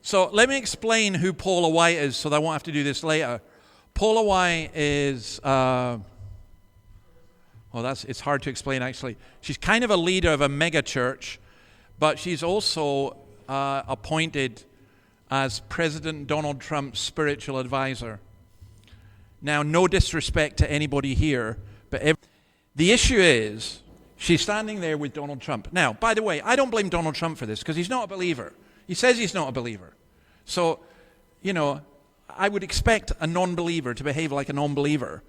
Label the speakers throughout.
Speaker 1: So let me explain who Paula White is so that I won't have to do this later. Paula White is, it's hard to explain actually. She's kind of a leader of a mega church, but she's also appointed as President Donald Trump's spiritual advisor. Now, no disrespect to anybody here, but the issue is she's standing there with Donald Trump. Now, by the way, I don't blame Donald Trump for this because he's not a believer. He says he's not a believer. So, I would expect a non-believer to behave like a non-believer.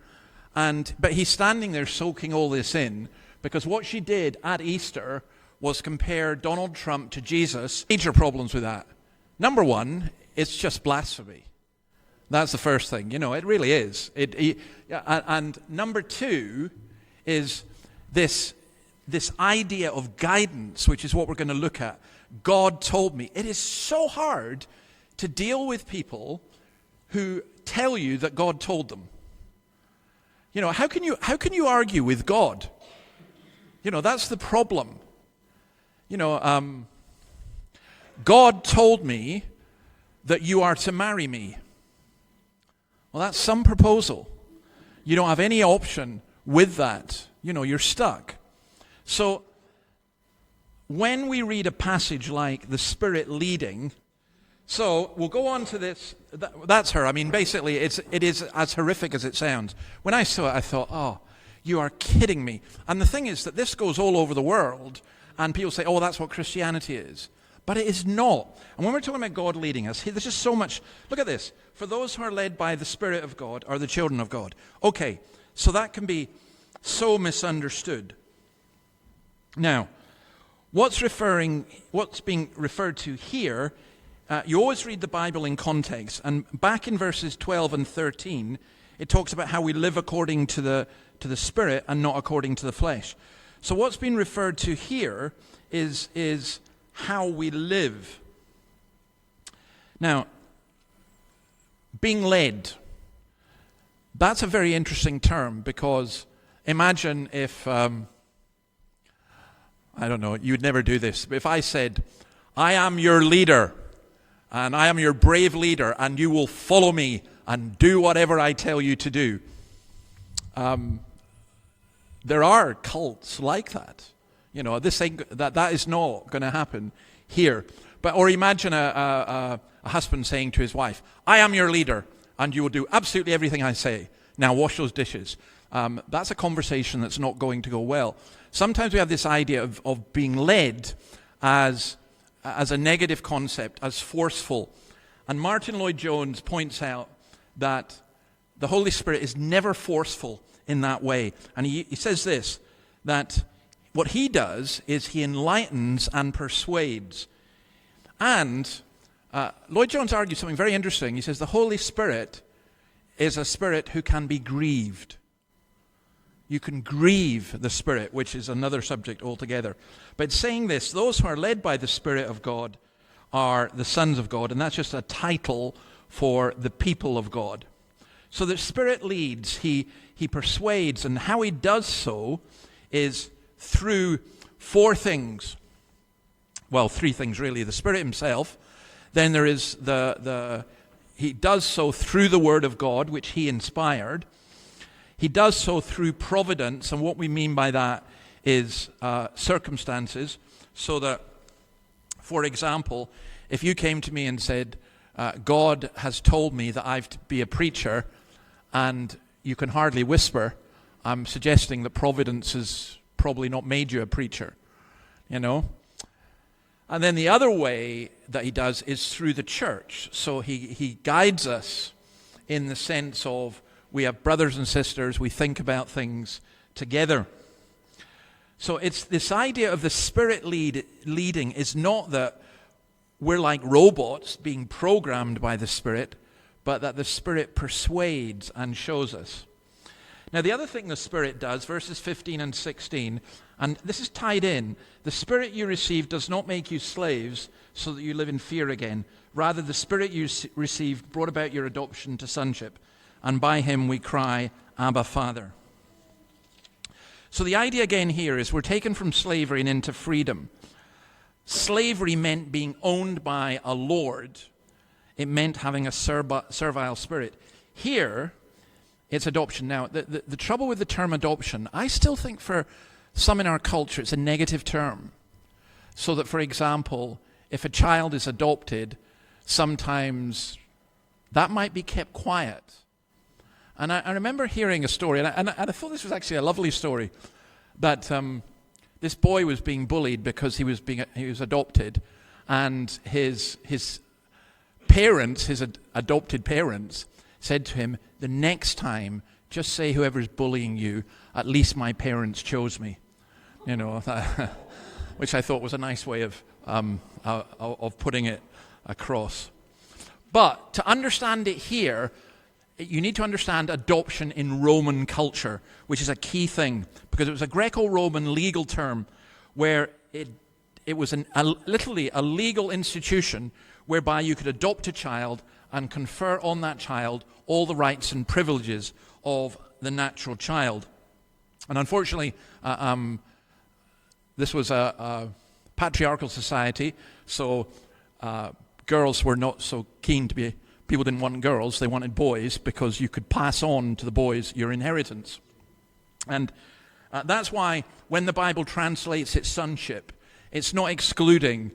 Speaker 1: But he's standing there soaking all this in because what she did at Easter was compare Donald Trump to Jesus. Major problems with that. Number one, it's just blasphemy. That's the first thing. It really is. And number two is this idea of guidance, which is what we're going to look at. God told me. It is so hard to deal with people who tell you that God told them. How can you argue with God? That's the problem. God told me that you are to marry me. Well, that's some proposal. You don't have any option with that. You're stuck. So, when we read a passage like the Spirit leading, so we'll go on to this. That's her. I mean, basically, it is as horrific as it sounds. When I saw it, I thought, oh, you are kidding me. And the thing is that this goes all over the world, and people say, oh, that's what Christianity is. But it is not. And when we're talking about God leading us, there's just so much. Look at this. For those who are led by the Spirit of God are the children of God. Okay, so that can be so misunderstood. Now, what's being referred to here, you always read the Bible in context. And back in verses 12 and 13, it talks about how we live according to the Spirit and not according to the flesh. So what's being referred to here is how we live. Now, being led, that's a very interesting term because imagine if, I don't know, you'd never do this, but if I said, I am your leader and I am your brave leader and you will follow me and do whatever I tell you to do. There are cults like that. That is not going to happen here. Or imagine a husband saying to his wife, I am your leader, and you will do absolutely everything I say. Now wash those dishes. That's a conversation that's not going to go well. Sometimes we have this idea of being led as a negative concept, as forceful. And Martin Lloyd-Jones points out that the Holy Spirit is never forceful in that way. And he says this, that what he does is he enlightens and persuades. And Lloyd-Jones argues something very interesting. He says the Holy Spirit is a spirit who can be grieved. You can grieve the Spirit, which is another subject altogether. But saying this, those who are led by the Spirit of God are the sons of God, and that's just a title for the people of God. So the Spirit leads, he persuades, and how he does so is through four things. Well, three things really. The Spirit himself, then there is he does so through the Word of God, which he inspired. He does so through providence, and what we mean by that is circumstances, so that, for example, if you came to me and said, God has told me that I have to be a preacher, and you can hardly whisper, I'm suggesting that providence has probably not made you a preacher, And then the other way that he does is through the church. So he guides us in the sense of we have brothers and sisters, we think about things together. So it's this idea of the Spirit leading is not that we're like robots being programmed by the Spirit, but that the Spirit persuades and shows us. Now, the other thing the Spirit does, verses 15 and 16, and this is tied in, the Spirit you receive does not make you slaves so that you live in fear again. Rather, the Spirit you received brought about your adoption to sonship, and by him we cry, Abba, Father. So the idea again here is we're taken from slavery and into freedom. Slavery meant being owned by a lord, it meant having a servile spirit. Here, it's adoption. Now, the trouble with the term adoption, I still think for some in our culture it's a negative term. So that, for example, if a child is adopted, sometimes that might be kept quiet. And I remember hearing a story, and I thought this was actually a lovely story, that this boy was being bullied because he was adopted, and his parents, his adopted parents, said to him, "The next time, just say whoever's bullying you, at least my parents chose me." You know, which I thought was a nice way of putting it across. But to understand it here, you need to understand adoption in Roman culture, which is a key thing, because it was a Greco-Roman legal term where it was literally a legal institution whereby you could adopt a child and confer on that child all the rights and privileges of the natural child. And unfortunately, this was a patriarchal society, so girls were not so keen to be. People didn't want girls, they wanted boys, because you could pass on to the boys your inheritance. And that's why when the Bible translates its sonship, it's not excluding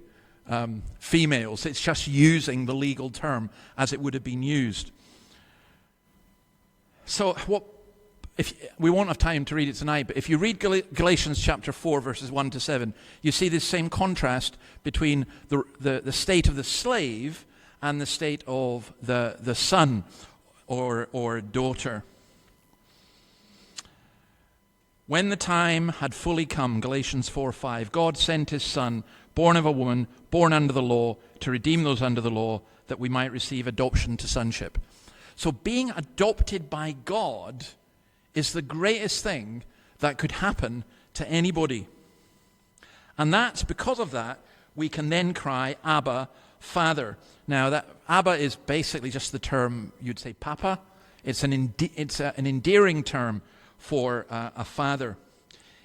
Speaker 1: females, it's just using the legal term as it would have been used. So we won't have time to read it tonight, but if you read Galatians chapter 4, verses 1 to 7, you see this same contrast between the state of the slave and the state of the son or daughter. When the time had fully come, Galatians 4:5, God sent his Son, born of a woman, born under the law, to redeem those under the law, that we might receive adoption to sonship. So being adopted by God is the greatest thing that could happen to anybody. And that's because of that, we can then cry, Abba, Father. Now, that Abba is basically just the term, you'd say Papa. It's an endearing term for a father.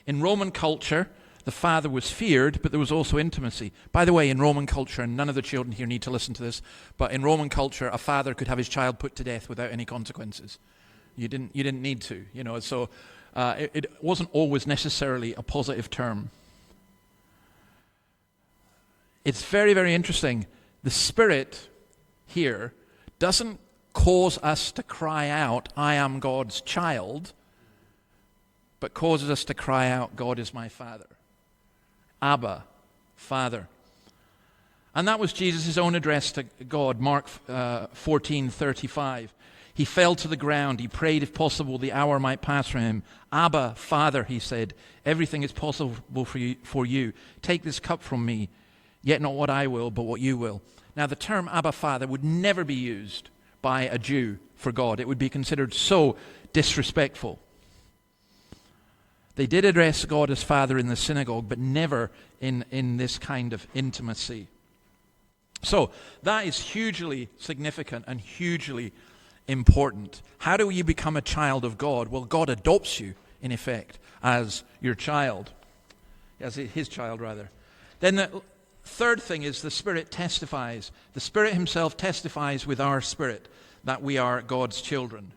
Speaker 1: In Roman culture, the father was feared, but there was also intimacy. By the way, in Roman culture, and none of the children here need to listen to this, but in Roman culture, a father could have his child put to death without any consequences. You didn't need to, you know. So it wasn't always necessarily a positive term. It's very, very interesting. The Spirit here doesn't cause us to cry out, I am God's child, but causes us to cry out, God is my Father. Abba, Father. And that was Jesus' own address to God, Mark 14:35. He fell to the ground. He prayed, if possible, the hour might pass from him. Abba, Father, he said, everything is possible for you. Take this cup from me, yet not what I will, but what you will. Now, the term Abba, Father would never be used by a Jew for God. It would be considered so disrespectful. They did address God as Father in the synagogue, but never in this kind of intimacy. So, that is hugely significant and hugely important. How do you become a child of God? Well, God adopts you, in effect, as your child. As his child, rather. Then the third thing is the Spirit testifies. The Spirit himself testifies with our spirit that we are God's children.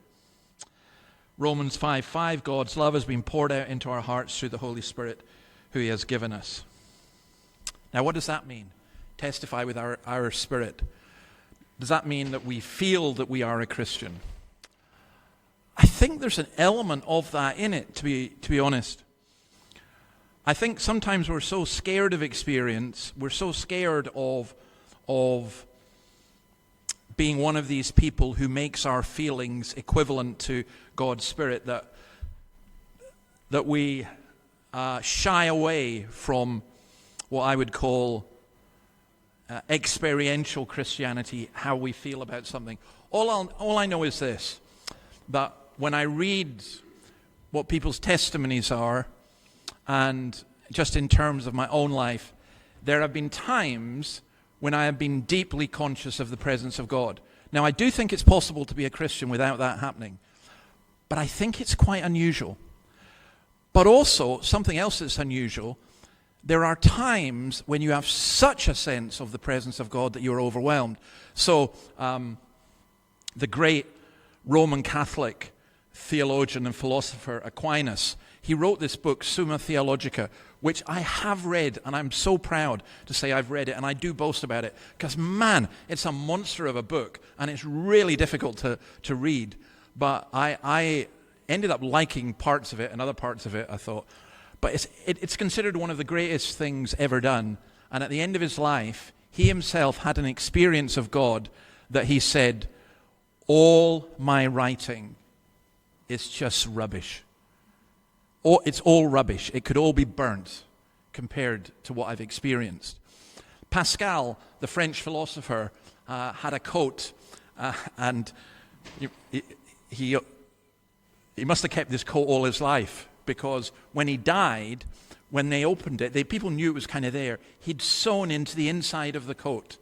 Speaker 1: Romans 5:5, God's love has been poured out into our hearts through the Holy Spirit who he has given us. Now, what does that mean? Testify with our spirit. Does that mean that we feel that we are a Christian? I think there's an element of that in it, to be honest. I think sometimes we're so scared of experience, we're so scared of being one of these people who makes our feelings equivalent to God's Spirit that we shy away from what I would call experiential Christianity, how we feel about something. All I know is this, that when I read what people's testimonies are, and just in terms of my own life, there have been times when I have been deeply conscious of the presence of God. Now, I do think it's possible to be a Christian without that happening, but I think it's quite unusual. But also, something else that's unusual, there are times when you have such a sense of the presence of God that you're overwhelmed. So, the great Roman Catholic theologian and philosopher Aquinas, he wrote this book, Summa Theologica, which I have read, and I'm so proud to say I've read it, and I do boast about it, because, man, it's a monster of a book, and it's really difficult to read. But I ended up liking parts of it, and other parts of it I thought. But it's considered one of the greatest things ever done. And at the end of his life, he himself had an experience of God that he said, all my writing is just rubbish. It's all rubbish. It could all be burnt compared to what I've experienced. Pascal, the French philosopher, had a coat, and he must have kept this coat all his life, because when he died, when they opened it, people knew it was kind of there. He'd sewn into the inside of the coat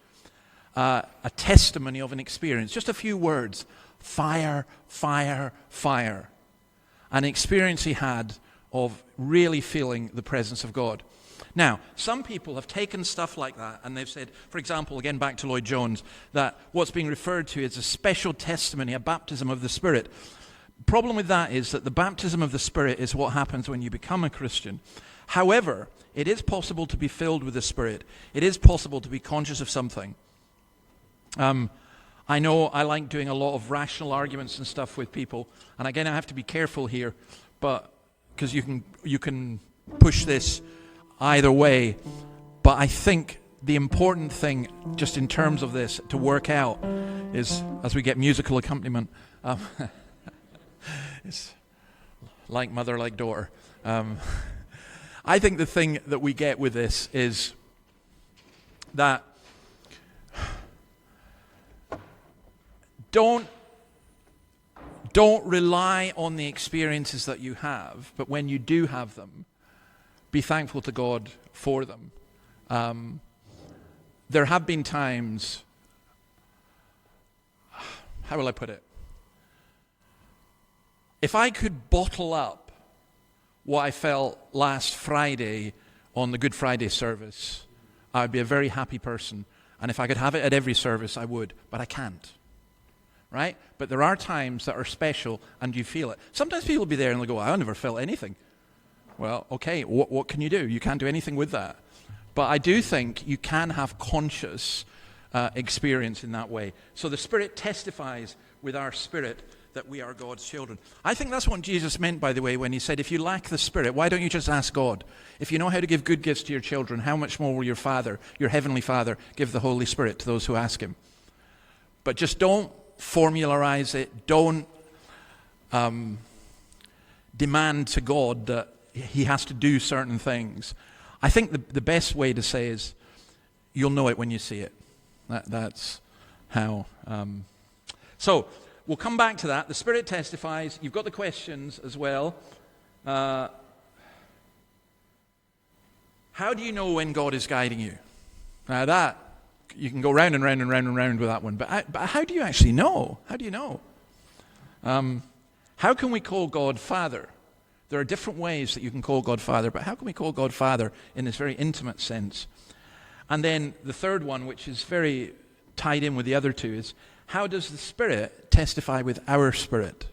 Speaker 1: a testimony of an experience, just a few words: fire, fire, fire. An experience he had of really feeling the presence of God. Now, some people have taken stuff like that and they've said, for example, again back to Lloyd Jones, that what's being referred to is a special testimony, a baptism of the Spirit. Problem with that is that the baptism of the Spirit is what happens when you become a Christian. However, it is possible to be filled with the Spirit. It is possible to be conscious of something. I know I like doing a lot of rational arguments and stuff with people, and again I have to be careful here, but because you can push this either way. But I think the important thing, just in terms of this, to work out is, as we get musical accompaniment, it's like mother, like daughter. I think the thing that we get with this is that don't rely on the experiences that you have, but when you do have them, be thankful to God for them. There have been times, how will I put it? If I could bottle up what I felt last Friday on the Good Friday service, I would be a very happy person. And if I could have it at every service, I would, but I can't. Right? But there are times that are special and you feel it. Sometimes people will be there and they'll go, I never felt anything. Well, okay, what can you do? You can't do anything with that. But I do think you can have conscious experience in that way. So the Spirit testifies with our spirit that we are God's children. I think that's what Jesus meant, by the way, when he said, if you lack the Spirit, why don't you just ask God? If you know how to give good gifts to your children, how much more will your Father, your Heavenly Father, give the Holy Spirit to those who ask him? But just don't formularize it. Don't demand to God that he has to do certain things. I think the best way to say is, you'll know it when you see it. That's how. So we'll come back to that. The Spirit testifies. You've got the questions as well. How do you know when God is guiding you? Now that, you can go round and round and round and round with that one. But how do you actually know? How do you know? How can we call God Father? There are different ways that you can call God Father, but how can we call God Father in this very intimate sense? And then the third one, which is very tied in with the other two, is how does the Spirit testify with our spirit?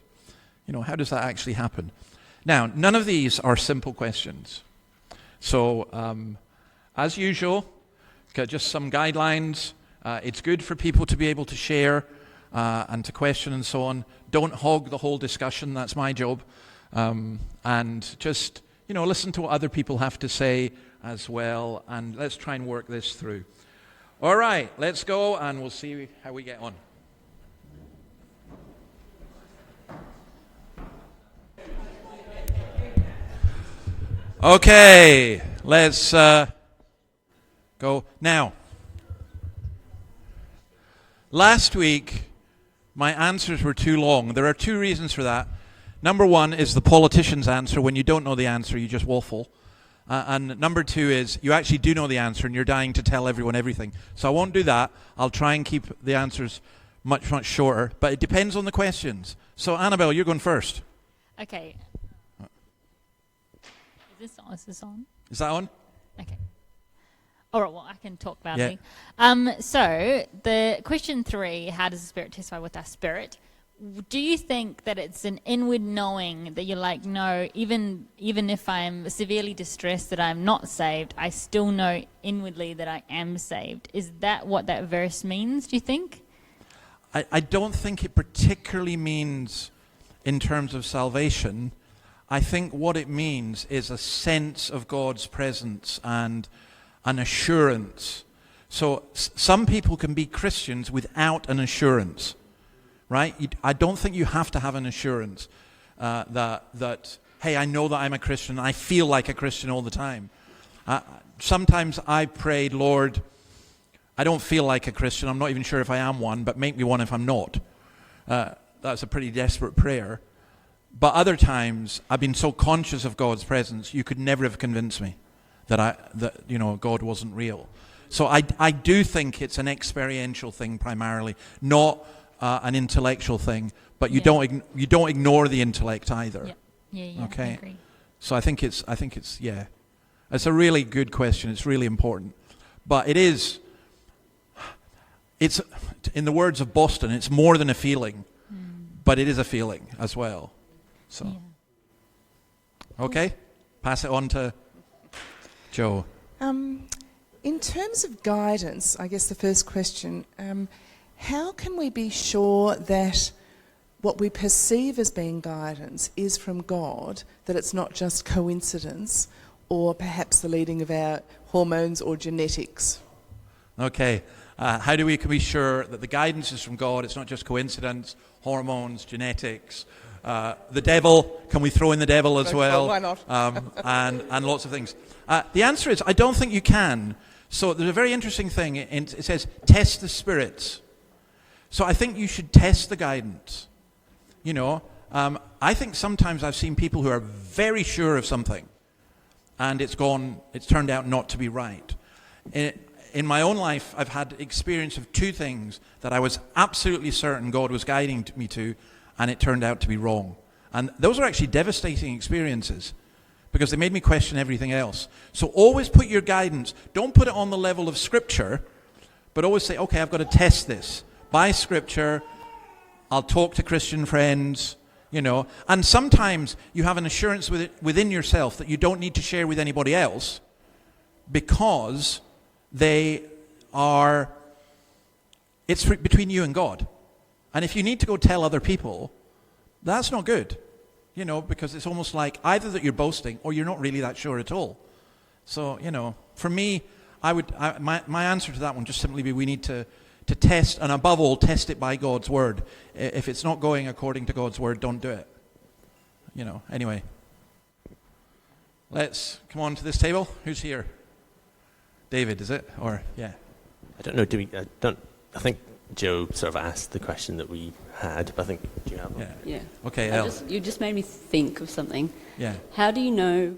Speaker 1: You know, how does that actually happen? Now, none of these are simple questions. So, as usual, just some guidelines. It's good for people to be able to share and to question and so on. Don't hog the whole discussion. That's my job. And just, listen to what other people have to say as well. And let's try and work this through. All right, let's go and we'll see how we get on. Okay, let's go. Now, last week, my answers were too long. There are two reasons for that. Number one is the politician's answer. When you don't know the answer, you just waffle. And number two is you actually do know the answer and you're dying to tell everyone everything. So I won't do that. I'll try and keep the answers much, much shorter. But it depends on the questions. So Annabelle, you're going first.
Speaker 2: Okay. Is this on?
Speaker 1: Is that on?
Speaker 2: Okay. All right, well, I can talk loudly.
Speaker 1: Yeah.
Speaker 2: So the question 3, how does the Spirit testify with our spirit? Do you think that it's an inward knowing that you're like, no, even if I'm severely distressed that I'm not saved, I still know inwardly that I am saved? Is that what that verse means, do you think?
Speaker 1: I don't think it particularly means in terms of salvation. I think what it means is a sense of God's presence and an assurance. So some people can be Christians without an assurance. Right? I don't think you have to have an assurance that, hey, I know that I'm a Christian. I feel like a Christian all the time. Sometimes I prayed, Lord, I don't feel like a Christian. I'm not even sure if I am one, but make me one if I'm not. That's a pretty desperate prayer. But other times, I've been so conscious of God's presence, you could never have convinced me that God wasn't real. So I do think it's an experiential thing primarily, not an intellectual thing, but you don't ignore the intellect either.
Speaker 2: Yeah.
Speaker 1: Okay.
Speaker 2: I agree.
Speaker 1: So I think it's it's a really good question. It's really important, but it's in the words of Boston, it's more than a feeling, but it is a feeling as well. So okay, pass it on to Joe.
Speaker 3: In terms of guidance, I guess the first question. How can we be sure that what we perceive as being guidance is from God, that it's not just coincidence or perhaps the leading of our hormones or genetics?
Speaker 1: Okay. How do we can be sure that the guidance is from God, it's not just coincidence, hormones, genetics, the devil, can we throw in the devil as well?
Speaker 3: Why not?
Speaker 1: and lots of things. The answer is, I don't think you can. So there's a very interesting thing. It says, test the spirits. So I think you should test the guidance. I think sometimes I've seen people who are very sure of something, and it's turned out not to be right. In my own life, I've had experience of 2 things that I was absolutely certain God was guiding me to, and it turned out to be wrong. And those are actually devastating experiences, because they made me question everything else. So always put your guidance, don't put it on the level of Scripture, but always say, okay, I've got to test this. By Scripture, I'll talk to Christian friends, and sometimes you have an assurance within yourself that you don't need to share with anybody else because it's between you and God. And if you need to go tell other people, that's not good, because it's almost like either that you're boasting or you're not really that sure at all. So, for me, my answer to that one just simply be we need to test, and above all, test it by God's word. If it's not going according to God's word, don't do it. Anyway. Let's come on to this table. Who's here? David, is it? Or, yeah.
Speaker 4: I don't know, I think Joe sort of asked the question that we had, but I think, do you have one?
Speaker 5: Yeah.
Speaker 1: Okay, Elle.
Speaker 5: You just made me think of something.
Speaker 1: Yeah.
Speaker 5: How do you know,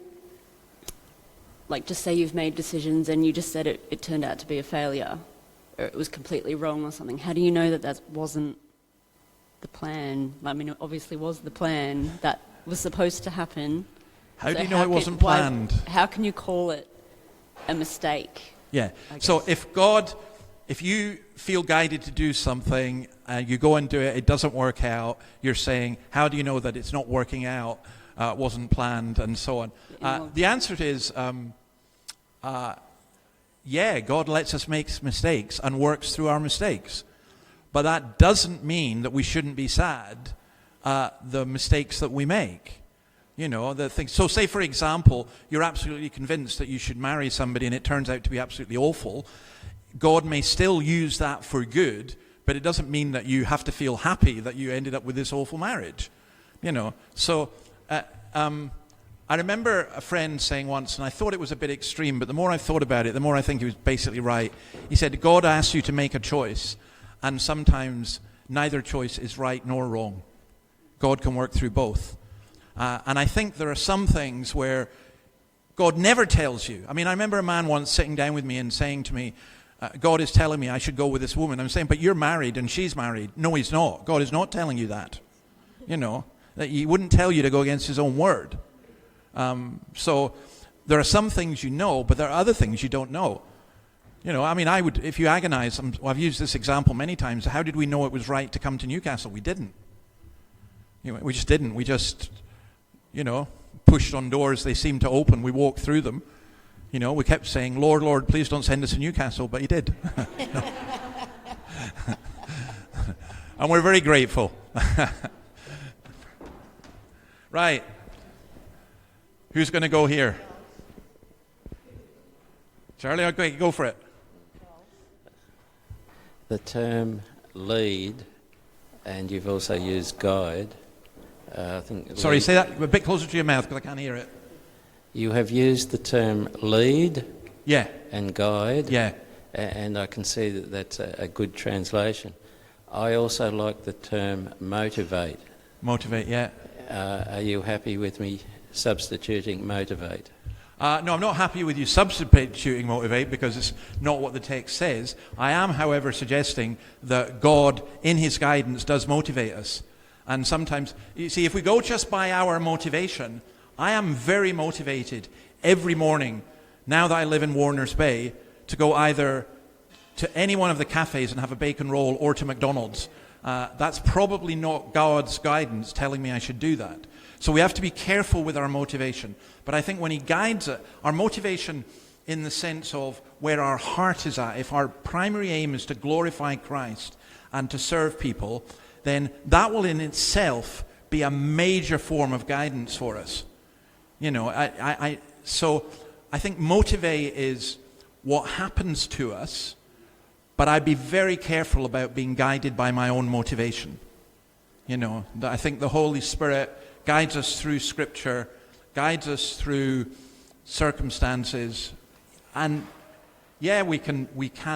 Speaker 5: like, just say you've made decisions and you just said it turned out to be a failure, or it was completely wrong or something. How do you know that wasn't the plan? I mean, it obviously was the plan that was supposed to happen.
Speaker 1: How do you know it wasn't planned?
Speaker 5: How can you call it a mistake?
Speaker 1: Yeah. So if you feel guided to do something and you go and do it, it doesn't work out, you're saying, how do you know that it's not working out, wasn't planned, and so on? The answer is, God lets us make mistakes and works through our mistakes. But that doesn't mean that we shouldn't be sad the mistakes that we make. The things. So say, for example, you're absolutely convinced that you should marry somebody and it turns out to be absolutely awful. God may still use that for good, but it doesn't mean that you have to feel happy that you ended up with this awful marriage. So I remember a friend saying once, and I thought it was a bit extreme, but the more I've thought about it, the more I think he was basically right. He said, God asks you to make a choice, and sometimes neither choice is right nor wrong. God can work through both. And I think there are some things where God never tells you. I mean, I remember a man once sitting down with me and saying to me, God is telling me I should go with this woman. I'm saying, but you're married and she's married. No, he's not. God is not telling you that. That he wouldn't tell you to go against his own word. So There are some things you know, but there are other things you don't know. You know, I mean, if you agonize, I've used this example many times, how did we know it was right to come to Newcastle? We didn't. You know, we just didn't. We just, pushed on doors, they seemed to open, we walked through them. You know, we kept saying, Lord, Lord, please don't send us to Newcastle, but he did. And we're very grateful. Right. Who's going to go here? Charlie, okay, go for it.
Speaker 6: The term lead, and you've also used guide. I think.
Speaker 1: Sorry,
Speaker 6: lead,
Speaker 1: say that a bit closer to your mouth because I can't hear it.
Speaker 6: You have used the term lead.
Speaker 1: Yeah.
Speaker 6: And guide.
Speaker 1: Yeah.
Speaker 6: And I can see that that's a good translation. I also like the term motivate.
Speaker 1: Motivate, yeah.
Speaker 6: Are you happy with me substituting motivate?
Speaker 1: No, I'm not happy with you substituting motivate because it's not what the text says. I am, however, suggesting that God, in his guidance, does motivate us. And sometimes, you see, if we go just by our motivation, I am very motivated every morning, now that I live in Warners Bay, to go either to any one of the cafes and have a bacon roll or to McDonald's. That's probably not God's guidance telling me I should do that. So we have to be careful with our motivation. But I think when he guides it, our motivation in the sense of where our heart is at, if our primary aim is to glorify Christ and to serve people, then that will in itself be a major form of guidance for us. You know, so I think motivate is what happens to us, but I'd be very careful about being guided by my own motivation. You know, I think the Holy Spirit guides us through Scripture, guides us through circumstances, and yeah, we can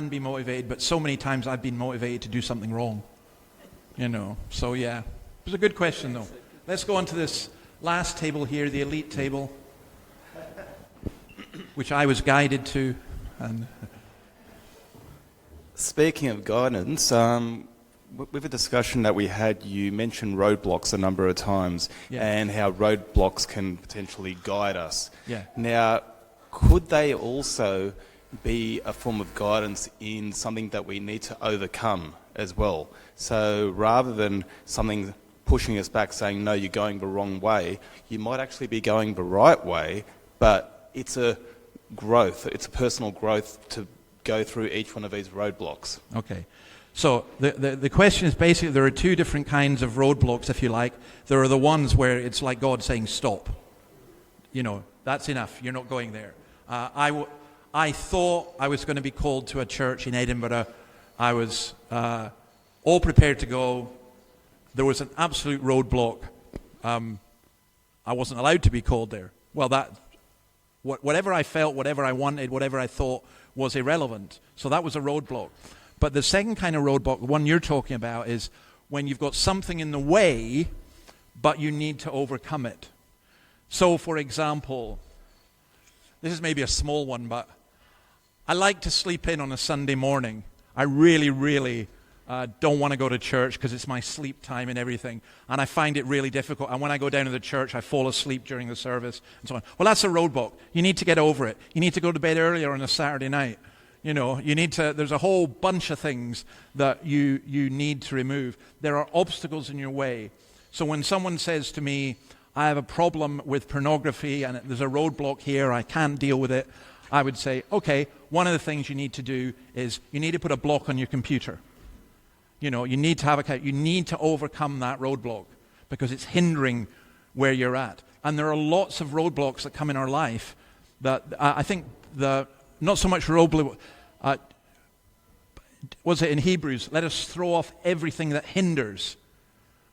Speaker 1: be motivated, but so many times I've been motivated to do something wrong. You know, so yeah. It was a good question though. Let's go on to this last table here, the elite table, which I was guided to. And
Speaker 7: speaking of guidance, with a discussion that we had, you mentioned roadblocks a number of times,
Speaker 1: yeah,
Speaker 7: and how roadblocks can potentially guide us.
Speaker 1: Yeah.
Speaker 7: Now, could they also be a form of guidance in something that we need to overcome as well? So rather than something pushing us back saying, no, you're going the wrong way, you might actually be going the right way, but it's a growth, it's a personal growth to go through each one of these roadblocks.
Speaker 1: Okay. So the question is basically there are two different kinds of roadblocks, if you like. There are the ones where it's like God saying, stop. You know, that's enough. You're not going there. I thought I was going to be called to a church in Edinburgh. I was all prepared to go. There was an absolute roadblock. I wasn't allowed to be called there. Well, whatever I felt, whatever I wanted, whatever I thought was irrelevant. So that was a roadblock. But the second kind of roadblock, the one you're talking about, is when you've got something in the way, but you need to overcome it. So, for example, this is maybe a small one, but I like to sleep in on a Sunday morning. I really, really don't want to go to church because it's my sleep time and everything. And I find it really difficult. And when I go down to the church, I fall asleep during the service and so on. Well, that's a roadblock. You need to get over it. You need to go to bed earlier on a Saturday night. You know, there's a whole bunch of things that you need to remove. There are obstacles in your way. So when someone says to me, I have a problem with pornography and there's a roadblock here, I can't deal with it, I would say, okay, one of the things you need to do is you need to put a block on your computer. You know, you need to overcome that roadblock because it's hindering where you're at. And there are lots of roadblocks that come in our life that I think not so much roadblock, was it in Hebrews? Let us throw off everything that hinders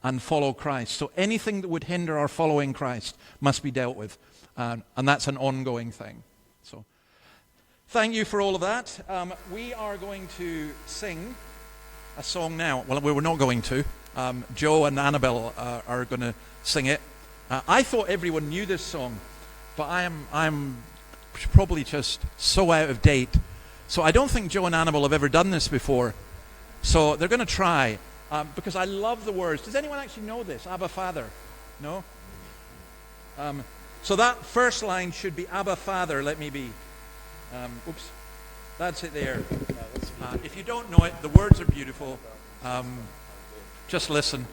Speaker 1: and follow Christ. So anything that would hinder our following Christ must be dealt with. And that's an ongoing thing. So thank you for all of that. We are going to sing a song now. Well, we were not going to. Joe and Annabelle are going to sing it. I thought everyone knew this song, but I'm probably just so out of date. So I don't think Joe and Annabelle have ever done this before. So they're going to try, because I love the words. Does anyone actually know this? Abba Father? No? So that first line should be, Abba, Father, let me be. Oops. That's it there. If you don't know it, the words are beautiful. Just listen.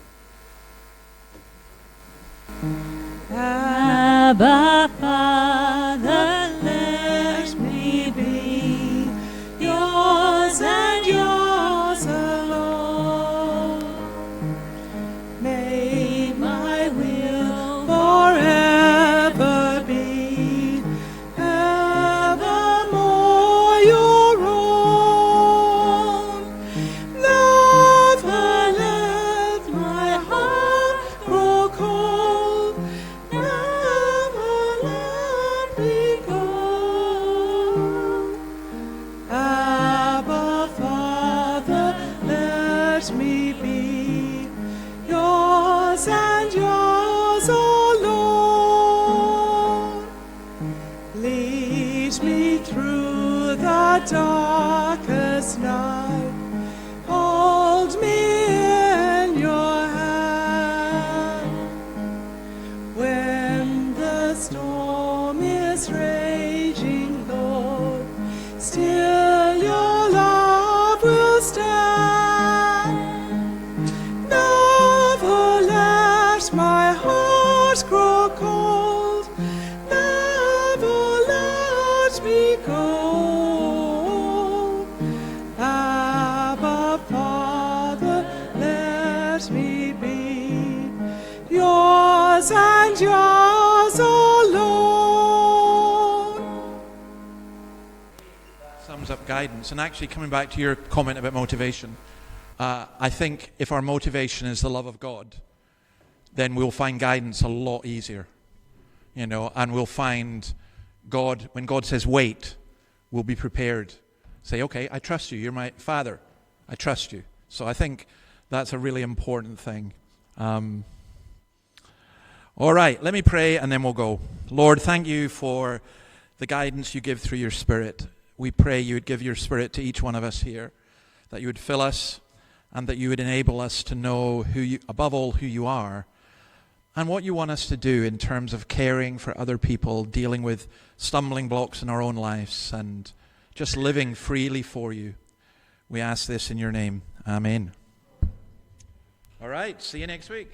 Speaker 8: Abba, Father, let me be yours and yours alone. May my will forever be evermore your own. Never let my heart grow cold. Never let me go. Abba, Father, let me be yours and yours alone. Lead me through the darkest night. Hold me in your hand. When the storm is raging, Lord, still your love will stand. Never let my heart grow cold. Never let me go. Abba, Father, let me be yours and yours alone.
Speaker 1: Sums up guidance. And actually, coming back to your comment about motivation, I think if our motivation is the love of God, then we'll find guidance a lot easier. And we'll find God, when God says wait, we'll be prepared. Say, okay, I trust you. You're my Father. I trust you. So I think that's a really important thing. All right, let me pray and then we'll go. Lord, thank you for the guidance you give through your Spirit. We pray you would give your Spirit to each one of us here, that you would fill us and that you would enable us to know above all who you are and what you want us to do in terms of caring for other people, dealing with stumbling blocks in our own lives and just living freely for you. We ask this in your name. Amen. All right, see you next week.